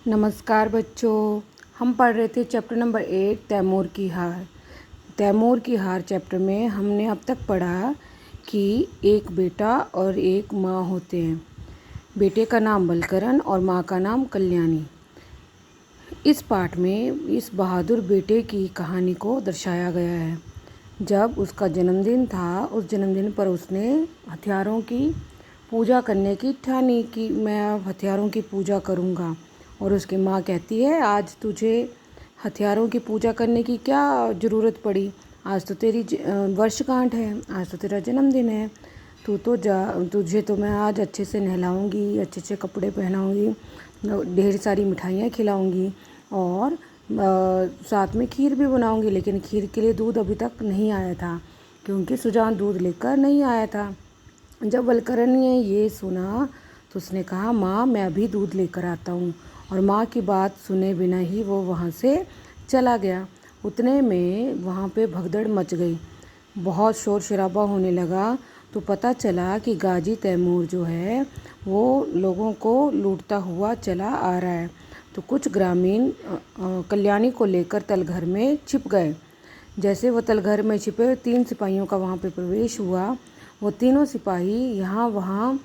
नमस्कार बच्चों। हम पढ़ रहे थे चैप्टर नंबर 8 तैमूर की हार। तैमूर की हार चैप्टर में हमने अब तक पढ़ा कि एक बेटा और एक माँ होते हैं। बेटे का नाम बलकरण और माँ का नाम कल्याणी। इस पाठ में इस बहादुर बेटे की कहानी को दर्शाया गया है। जब उसका जन्मदिन था, उस जन्मदिन पर उसने हथियारों की पूजा करने की ठानी कि मैं अब हथियारों की पूजा करूँगा। और उसकी माँ कहती है, आज तुझे हथियारों की पूजा करने की क्या ज़रूरत पड़ी? आज तो तेरी वर्षगांठ है, आज तो तेरा जन्मदिन है। तू तो जा, तुझे तो मैं आज अच्छे से नहलाऊंगी, अच्छे अच्छे कपड़े पहनाऊंगी, ढेर सारी मिठाइयाँ खिलाऊंगी और साथ में खीर भी बनाऊंगी। लेकिन खीर के लिए दूध अभी तक नहीं आया था, क्योंकि सुजान दूध लेकर नहीं आया था। जब बलकरण ने ये सुना तो उसने कहा, माँ मैं अभी दूध लेकर आता हूँ। और माँ की बात सुने बिना ही वो वहाँ से चला गया। उतने में वहाँ पे भगदड़ मच गई, बहुत शोर शराबा होने लगा। तो पता चला कि गाजी तैमूर जो है वो लोगों को लूटता हुआ चला आ रहा है। तो कुछ ग्रामीण कल्याणी को लेकर तलघर में छिप गए। जैसे वो तलघर में छिपे, 3 सिपाहियों का वहाँ पे प्रवेश हुआ। वो तीनों सिपाही यहाँ वहाँ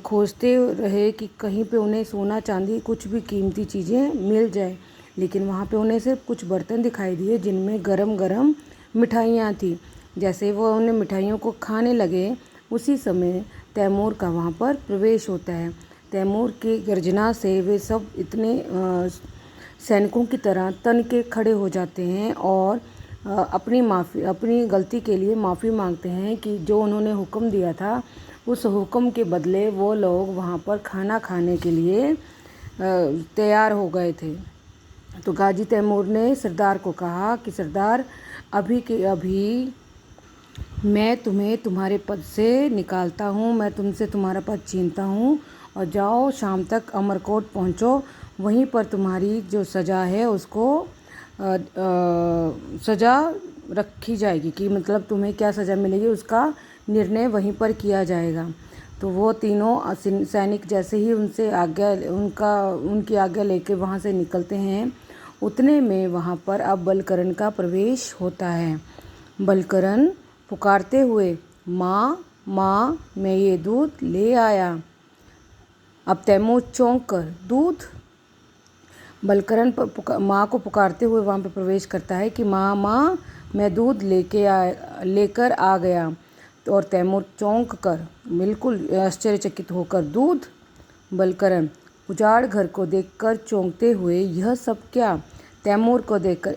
खोजते रहे कि कहीं पे उन्हें सोना चांदी कुछ भी कीमती चीज़ें मिल जाए। लेकिन वहाँ पे उन्हें सिर्फ कुछ बर्तन दिखाई दिए जिनमें गरम गरम मिठाइयाँ थी। जैसे वो उन्हें मिठाइयों को खाने लगे, उसी समय तैमूर का वहाँ पर प्रवेश होता है। तैमूर की गर्जना से वे सब इतने सैनिकों की तरह तन के खड़े हो जाते हैं और अपनी गलती के लिए माफ़ी मांगते हैं कि जो उन्होंने हुक्म दिया था, उस हुक्म के बदले वो लोग वहाँ पर खाना खाने के लिए तैयार हो गए थे। तो गाजी तैमूर ने सरदार को कहा कि सरदार, अभी के अभी मैं तुम्हें तुम्हारे पद से निकालता हूँ, मैं तुमसे तुम्हारा पद छीनता हूँ। और जाओ, शाम तक अमरकोट पहुँचो, वहीं पर तुम्हारी जो सज़ा है उसको सज़ा रखी जाएगी कि मतलब तुम्हें क्या सज़ा मिलेगी उसका निर्णय वहीं पर किया जाएगा। तो वो तीनों सैनिक जैसे ही उनकी आज्ञा लेके वहाँ से निकलते हैं, उतने में वहाँ पर अब बलकरण का प्रवेश होता है। बलकरण पुकारते हुए, माँ माँ मैं ये दूध ले आया। अब तैमूर चौंक कर, दूध? बलकरण माँ को पुकारते हुए वहाँ पर प्रवेश करता है कि माँ माँ मैं दूध लेकर आ गया। तो और तैमूर चौंक कर बिल्कुल आश्चर्यचकित होकर, दूध? बलकरण उजाड़ घर को देखकर चौंकते हुए, यह सब क्या? तैमूर को देखकर,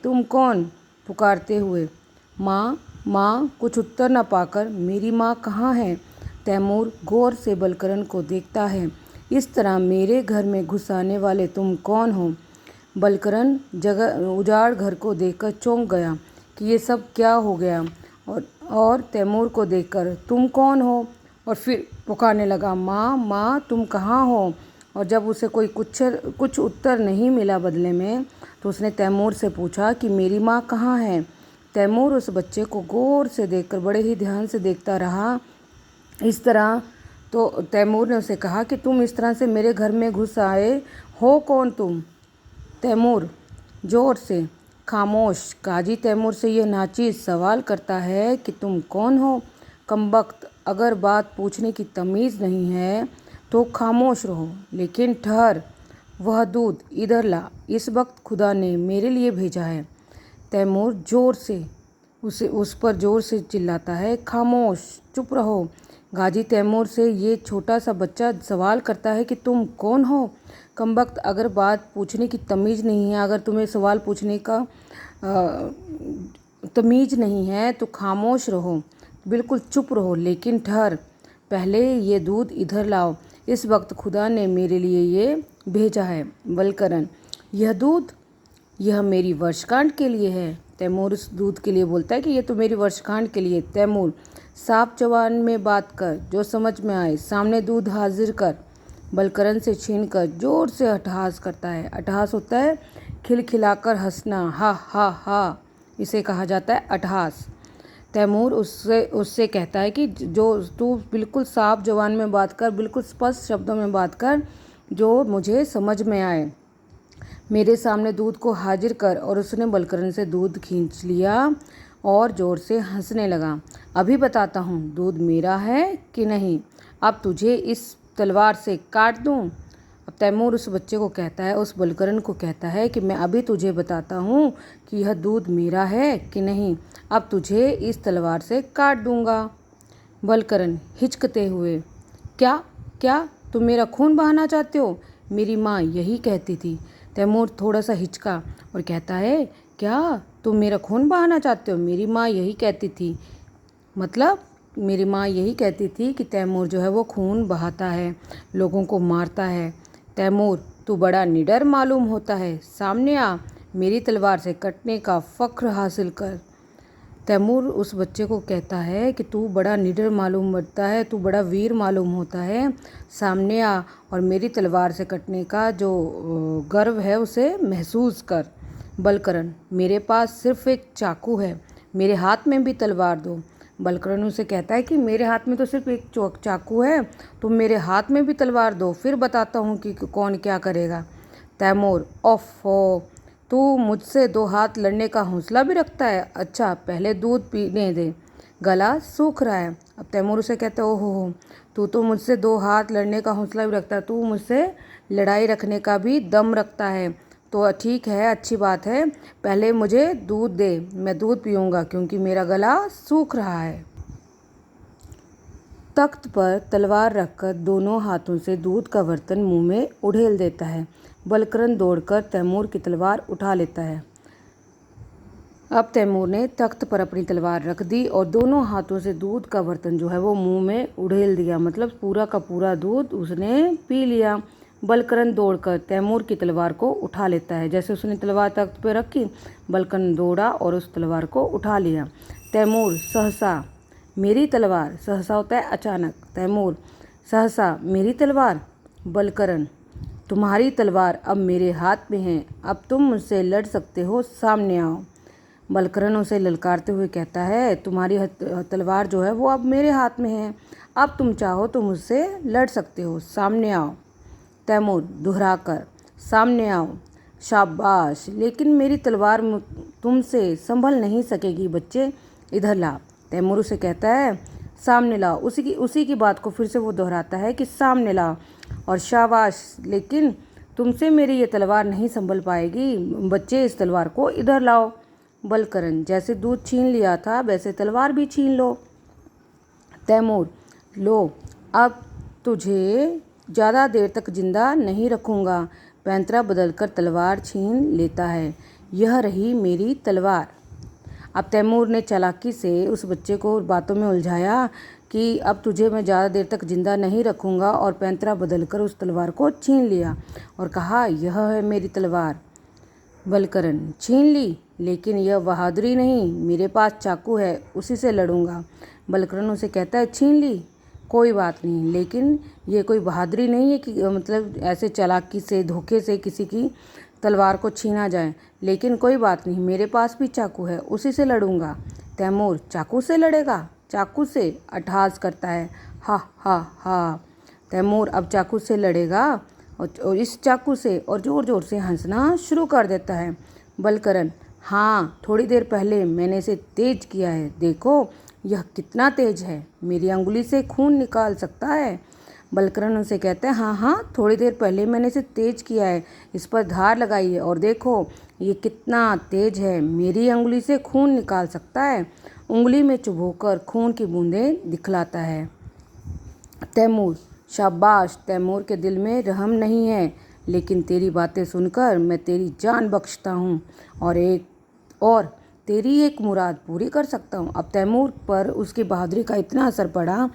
तुम कौन? पुकारते हुए, माँ माँ। कुछ उत्तर न पाकर, मेरी माँ कहाँ है? तैमूर गौर से बलकरण को देखता है। इस तरह मेरे घर में घुस आने वाले तुम कौन हो? बलकरण उजाड़ घर को देखकर चौंक गया कि ये सब क्या हो गया। और तैमूर को देखकर, तुम कौन हो? और फिर पुकारने लगा, माँ माँ तुम कहाँ हो? और जब उसे कोई कुछ उत्तर नहीं मिला बदले में, तो उसने तैमूर से पूछा कि मेरी माँ कहाँ है? तैमूर उस बच्चे को गौर से देखकर बड़े ही ध्यान से देखता रहा। इस तरह तो तैमूर ने उसे कहा कि तुम इस तरह से मेरे घर में घुस आए हो, कौन तुम? तैमूर जोर से, खामोश। गाजी तैमूर से यह नाचीज सवाल करता है कि तुम कौन हो? कमबख्त, अगर बात पूछने की तमीज़ नहीं है तो खामोश रहो, लेकिन ठहर, वह दूध इधर ला, इस वक्त खुदा ने मेरे लिए भेजा है। तैमूर जोर से उस पर जोर से चिल्लाता है, खामोश, चुप रहो। गाजी तैमूर से ये छोटा सा बच्चा सवाल करता है कि तुम कौन हो? कमबख्त, अगर बात पूछने की तमीज़ नहीं है, अगर तुम्हें सवाल पूछने का तमीज़ नहीं है तो खामोश रहो, बिल्कुल चुप रहो, लेकिन ठहर, पहले ये दूध इधर लाओ, इस वक्त खुदा ने मेरे लिए ये भेजा है। बलकरण, यह दूध? यह मेरी वर्षगांठ के लिए है। तैमूर उस दूध के लिए बोलता है कि ये तो मेरी वर्षगांठ के लिए। तैमूर, साफ जवान में बात कर, जो समझ में आए, सामने दूध हाजिर कर। बलकरण से छीनकर जोर से अट्टहास करता है। अट्टहास होता है खिलखिलाकर हंसना, हा हा हा, इसे कहा जाता है अट्टहास। तैमूर उससे कहता है कि जो तू बिल्कुल साफ जवान में बात कर, बिल्कुल स्पष्ट शब्दों में बात कर, जो मुझे समझ में आए। मेरे सामने दूध को हाजिर कर। और उसने बलकरण से दूध खींच लिया और ज़ोर से हंसने लगा। अभी बताता हूँ दूध मेरा है कि नहीं, अब तुझे इस तलवार से काट दूँ। अब तैमूर उस बच्चे को कहता है, उस बलकरण को कहता है कि मैं अभी तुझे बताता हूँ कि यह दूध मेरा है कि नहीं, अब तुझे इस तलवार से काट दूँगा। बलकरण हिचकते हुए, क्या क्या तुम मेरा खून बहाना चाहते हो? मेरी माँ यही कहती थी। तैमूर थोड़ा सा हिचका और कहता है, क्या तुम मेरा खून बहाना चाहते हो? मेरी माँ यही कहती थी। मतलब मेरी माँ यही कहती थी कि तैमूर जो है वो खून बहाता है, लोगों को मारता है। तैमूर, तू बड़ा निडर मालूम होता है, सामने आ, मेरी तलवार से कटने का फ़ख्र हासिल कर। तैमूर उस बच्चे को कहता है कि तू बड़ा निडर मालूम पड़ता है, तू बड़ा वीर मालूम होता है, सामने आ और मेरी तलवार से कटने का जो गर्व है उसे महसूस कर। बलकरण, मेरे पास सिर्फ एक चाकू है, मेरे हाथ में भी तलवार दो। बलकरण उसे कहता है कि मेरे हाथ में तो सिर्फ एक चाकू है, तुम मेरे हाथ में भी तलवार दो, फिर बताता हूँ कि कौन क्या करेगा। तैमूर, ओफ़ो, तू मुझसे 2 हाथ लड़ने का हौसला भी रखता है? अच्छा पहले दूध पीने दे, गला सूख रहा है। अब तैमूर उसे कहता है, ओहो हो, तू तो मुझसे 2 हाथ लड़ने का हौसला भी रखता है, तू मुझसे लड़ाई रखने का भी दम रखता है। तो ठीक है, अच्छी बात है, पहले मुझे दूध दे, मैं दूध पीऊँगा क्योंकि मेरा गला सूख रहा है। तख्त पर तलवार रखकर दोनों हाथों से दूध का बर्तन मुंह में उड़ेल देता है। बलकरण दौड़कर तैमूर की तलवार उठा लेता है। अब तैमूर ने तख्त पर अपनी तलवार रख दी और दोनों हाथों से दूध का बर्तन जो है वो मुंह में उड़ेल दिया, मतलब पूरा का पूरा दूध उसने पी लिया। बलकरण दौड़कर तैमूर की तलवार को उठा लेता है। जैसे उसने तलवार तख्त पर रखी, बलकरण दौड़ा और उस तलवार को उठा लिया। तैमूर, सहसा मेरी तलवार, सहसा होता है अचानक। तैमूर, सहसा मेरी तलवार। बलकरण, तुम्हारी तलवार अब मेरे हाथ में है, अब तुम मुझसे लड़ सकते हो, सामने आओ। बलकरण उसे ललकारते हुए कहता है, तुम्हारी तलवार जो है वो अब मेरे हाथ में है, अब तुम चाहो तो मुझसे लड़ सकते हो, सामने आओ। तैमूर दोहराकर, सामने आओ। शाबाश, लेकिन मेरी तलवार तुमसे संभल नहीं सकेगी बच्चे, इधर ला। तैमूर उसे कहता है, सामने लाओ। उसी की बात को फिर से वो दोहराता है कि सामने लाओ। और शाबाश, लेकिन तुमसे मेरी ये तलवार नहीं संभल पाएगी बच्चे, इस तलवार को इधर लाओ। बलकरण, जैसे दूध छीन लिया था वैसे तलवार भी छीन लो। तैमूर, लो, अब तुझे ज़्यादा देर तक जिंदा नहीं रखूँगा। पैंतरा बदलकर तलवार छीन लेता है। यह रही मेरी तलवार। अब तैमूर ने चालाकी से उस बच्चे को बातों में उलझाया कि अब तुझे मैं ज़्यादा देर तक जिंदा नहीं रखूँगा, और पैंतरा बदलकर उस तलवार को छीन लिया और कहा, यह है मेरी तलवार। बलकरण, छीन ली, लेकिन यह बहादुरी नहीं, मेरे पास चाकू है, उसी से लड़ूंगा। बलकरण उसे कहता है, छीन ली, कोई बात नहीं, लेकिन ये कोई बहादुरी नहीं है कि मतलब ऐसे चालाकी से धोखे से किसी की तलवार को छीना जाए, लेकिन कोई बात नहीं, मेरे पास भी चाकू है, उसी से लड़ूंगा। तैमूर, चाकू से लड़ेगा? चाकू से? अट्टहास करता है, हा हा हा। तैमूर अब चाकू से लड़ेगा और इस चाकू से, और ज़ोर ज़ोर से हंसना शुरू कर देता है। बलकरण, हाँ, थोड़ी देर पहले मैंने इसे तेज किया है, देखो यह कितना तेज है, मेरी अंगुली से खून निकाल सकता है। बलकरण उनसे कहते हैं, हाँ हाँ, थोड़ी देर पहले मैंने इसे तेज किया है, इस पर धार लगाई है, और देखो ये कितना तेज है, मेरी अंगुली से खून निकाल सकता है, उंगली में चुभोकर खून की बूंदें दिखलाता है। तैमूर, शाबाश, तैमूर के दिल में रहम नहीं है, लेकिन तेरी बातें सुनकर मैं तेरी जान बख्शता हूँ और तेरी एक मुराद पूरी कर सकता हूँ। अब तैमूर पर उसकी बहादुरी का इतना असर पड़ा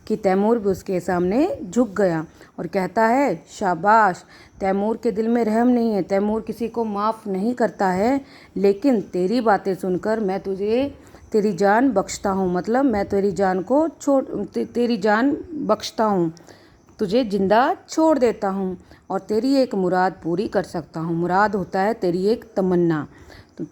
कि तैमूर भी उसके सामने झुक गया और कहता है, शाबाश, तैमूर के दिल में रहम नहीं है, तैमूर किसी को माफ़ नहीं करता है, लेकिन तेरी बातें सुनकर मैं तुझे तेरी जान बख्शता हूँ, मतलब मैं तेरी जान बख्शता हूँ, तुझे जिंदा छोड़ देता हूँ और तेरी एक मुराद पूरी कर सकता हूँ। मुराद होता है तेरी एक तमन्ना।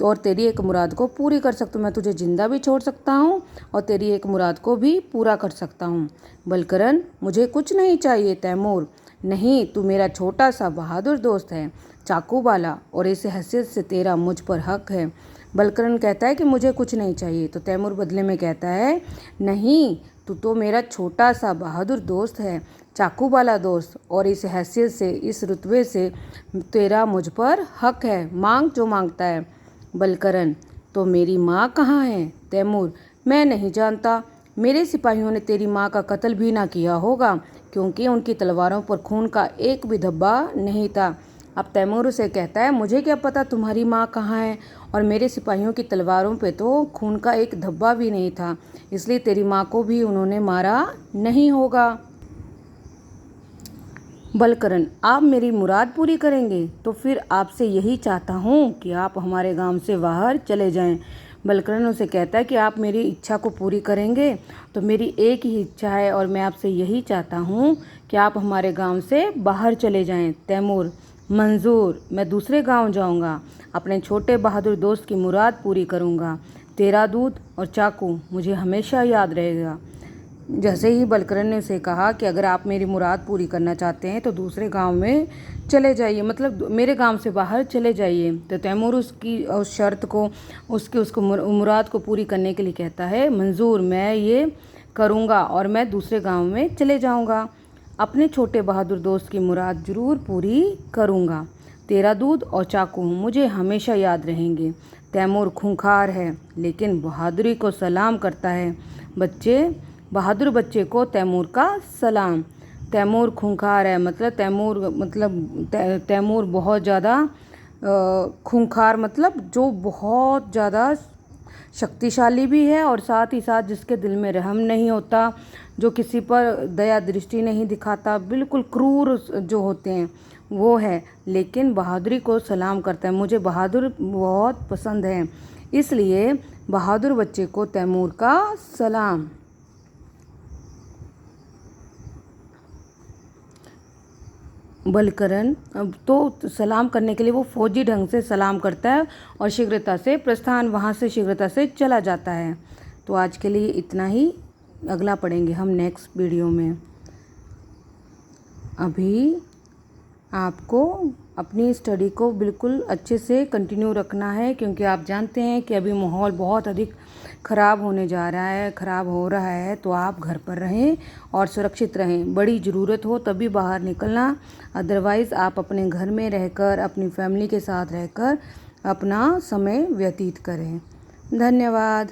और तेरी एक मुराद को पूरी कर सकता हूँ। मैं तुझे जिंदा भी छोड़ सकता हूँ और तेरी एक मुराद को भी पूरा कर सकता हूँ। बलकरन, मुझे कुछ नहीं चाहिए। तैमूर, नहीं, तू मेरा छोटा सा बहादुर दोस्त है, चाकू वाला, और इस हैसियत से तेरा मुझ पर हक है। बलकरन कहता है कि मुझे कुछ नहीं चाहिए, तो तैमूर बदले में कहता है, नहीं, तू तो मेरा छोटा सा बहादुर दोस्त है, चाकू वाला दोस्त, और इस हैसियत से, इस रुतबे से तेरा मुझ पर हक है, मांग जो मांगता है। बलकरन, तो मेरी माँ कहाँ है? तैमूर, मैं नहीं जानता। मेरे सिपाहियों ने तेरी माँ का कत्ल भी ना किया होगा, क्योंकि उनकी तलवारों पर खून का एक भी धब्बा नहीं था। अब तैमूर उसे कहता है, मुझे क्या पता तुम्हारी माँ कहाँ है, और मेरे सिपाहियों की तलवारों पे तो खून का एक धब्बा भी नहीं था, इसलिए तेरी माँ को भी उन्होंने मारा नहीं होगा। बलकरन, आप मेरी मुराद पूरी करेंगे, तो फिर आपसे यही चाहता हूँ कि आप हमारे गांव से बाहर चले जाएं। बलकरन उसे कहता है कि आप मेरी इच्छा को पूरी करेंगे, तो मेरी एक ही इच्छा है और मैं आपसे यही चाहता हूँ कि आप हमारे गांव से बाहर चले जाएं। तैमूर, मंजूर, मैं दूसरे गांव जाऊंगा, अपने छोटे बहादुर दोस्त की मुराद पूरी करूंगा। तेरा दूध और चाकू मुझे हमेशा याद रहेगा। जैसे ही बलकरन ने उसे कहा कि अगर आप मेरी मुराद पूरी करना चाहते हैं तो दूसरे गांव में चले जाइए, मतलब मेरे गांव से बाहर चले जाइए, तो तैमूर उसकी उस शर्त को, उसको मुराद को पूरी करने के लिए कहता है, मंजूर, मैं ये करूंगा और मैं दूसरे गांव में चले जाऊंगा, अपने छोटे बहादुर दोस्त की मुराद ज़रूर पूरी करूंगा। तेरा दूध और चाकू मुझे हमेशा याद रहेंगे। तैमूर खूंखार है, लेकिन बहादुरी को सलाम करता है। बहादुर बच्चे को तैमूर का सलाम। तैमूर खूंखार है, तैमूर बहुत ज़्यादा खूंखार, मतलब जो बहुत ज़्यादा शक्तिशाली भी है, और साथ ही साथ जिसके दिल में रहम नहीं होता, जो किसी पर दया दृष्टि नहीं दिखाता, बिल्कुल क्रूर जो होते हैं वो है, लेकिन बहादुरी को सलाम करता है। मुझे बहादुर बहुत पसंद है, इसलिए बहादुर बच्चे को तैमूर का सलाम। बलकरन तो सलाम करने के लिए वो फौजी ढंग से सलाम करता है और शीघ्रता से वहाँ से शीघ्रता से चला जाता है। तो आज के लिए इतना ही, अगला पढ़ेंगे हम नेक्स्ट वीडियो में। अभी आपको अपनी स्टडी को बिल्कुल अच्छे से कंटिन्यू रखना है, क्योंकि आप जानते हैं कि अभी माहौल बहुत अधिक ख़राब होने जा रहा है, ख़राब हो रहा है, तो आप घर पर रहें और सुरक्षित रहें। बड़ी ज़रूरत हो तभी बाहर निकलना, अदरवाइज़ आप अपने घर में रहकर, अपनी फैमिली के साथ रहकर अपना समय व्यतीत करें। धन्यवाद।